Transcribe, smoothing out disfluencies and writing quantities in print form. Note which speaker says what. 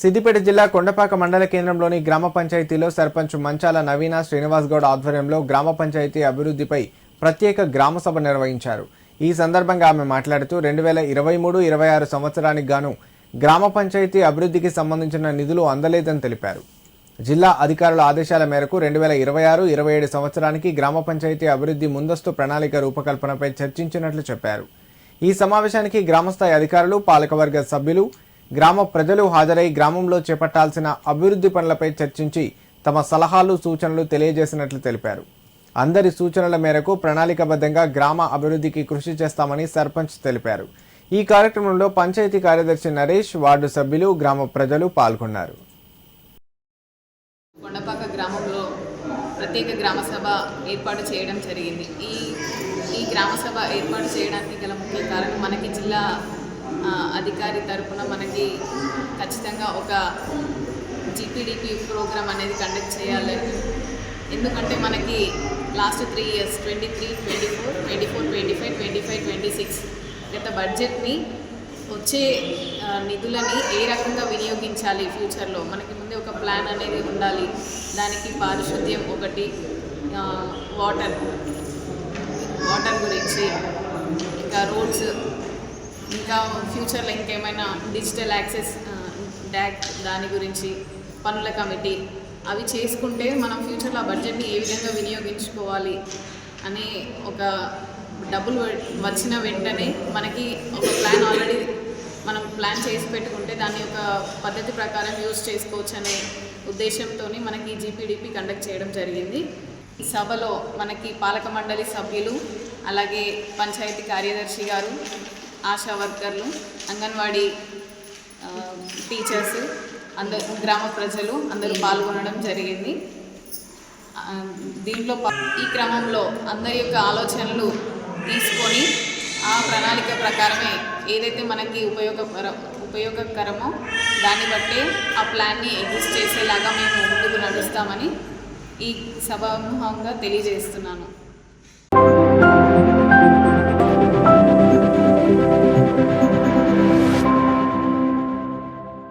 Speaker 1: సిద్దిపేట జిల్లా కొండపాక మండల కేంద్రంలోని గ్రామ పంచాయతీలో సర్పంచ్ మంచాల నవీన శ్రీనివాస్ గౌడ్ ఆధ్వర్యంలో గ్రామ పంచాయతీ అభివృద్ధిపై ప్రత్యేక గ్రామ సభ నిర్వహించారు. ఈ సందర్భంగా ఆమె మాట్లాడుతూ 2023-26 సంవత్సరానికి గాను గ్రామ పంచాయతీ అభివృద్ధికి సంబంధించిన నిధులు అందలేదని తెలిపారు. జిల్లా అధికారుల ఆదేశాల మేరకు 2026-27 సంవత్సరానికి గ్రామ పంచాయతీ అభివృద్ధి ముందస్తు ప్రణాళిక రూపకల్పనపై చర్చించినట్లు చెప్పారు. ఈ సమావేశానికి గ్రామస్థాయి అధికారులు, పాలకవర్గ సభ్యులు, గ్రామ ప్రజలు హాజరై గ్రామంలో చేపట్టాల్సిన అభివృద్ధి పనులపై చర్చించి తమ సలహాలు, సూచనలు తెలియజేసినట్లు తెలిపారు. అందరి సూచనల మేరకు ప్రణాళికాబద్ధంగా గ్రామ అభివృద్ధికి కృషి చేస్తామని సర్పంచ్ తెలిపారు. ఈ కార్యక్రమంలో పంచాయతీ కార్యదర్శి నరేష్, వార్డు సభ్యులు, గ్రామ ప్రజలు పాల్గొన్నారు.
Speaker 2: కొండపాక గ్రామంలో ప్రత్యేక గ్రామ సభ ఏర్పాటు చేయడం జరిగింది. ఈ గ్రామ సభ ఏర్పాటు చేయడానికి గల ముఖ్య కారణం, మనకి జిల్లా అధికారి తరపున మనకి ఖచ్చితంగా ఒక జీపీడీపీ ప్రోగ్రామ్ అనేది కండక్ట్ చేయాలి. ఎందుకంటే మనకి లాస్ట్ 3 years 23, 24, 25, 26 గత బడ్జెట్ని వచ్చే నిధులని ఏ రకంగా వినియోగించాలి, ఫ్యూచర్లో మనకి ముందే ఒక ప్లాన్ అనేది ఉండాలి. దానికి పారిశుద్ధ్యం ఒకటి, వాటర్ గురించి, ఇంకా రోడ్స్, ఇంకా ఫ్యూచర్లో ఇంకేమైనా డిజిటల్ యాక్సెస్ దాని గురించి పనుల కమిటీ, అవి చేసుకుంటే మనం ఫ్యూచర్లో ఆ బడ్జెట్ని ఏ విధంగా వినియోగించుకోవాలి అని ఒక డబ్బులు వచ్చిన వెంటనే మనకి ఒక ప్లాన్ ఆల్రెడీ మనం ప్లాన్ చేసి పెట్టుకుంటే దాన్ని ఒక పద్ధతి ప్రకారం యూజ్ చేసుకోవచ్చు అనే ఉద్దేశంతో మనకి జీపీడీపీ కండక్ట్ చేయడం జరిగింది. ఈ సభలో మనకి పాలక మండలి సభ్యులు, అలాగే పంచాయతీ కార్యదర్శి గారు, ఆశా వర్కర్లు, అంగన్వాడీ టీచర్స్, అందరు గ్రామ ప్రజలు అందరూ పాల్గొనడం జరిగింది. దీంట్లో ఈ క్రమంలో అందరి యొక్క ఆలోచనలు తీసుకొని ఆ ప్రణాళిక ప్రకారమే ఏదైతే మనకి ఉపయోగకరమో దాన్ని బట్టే ఆ ప్లాన్ని ఎగ్జిస్ట్ చేసేలాగా మేము ముందుకు నడుస్తామని ఈ సభాముఖంగా తెలియజేస్తున్నాను.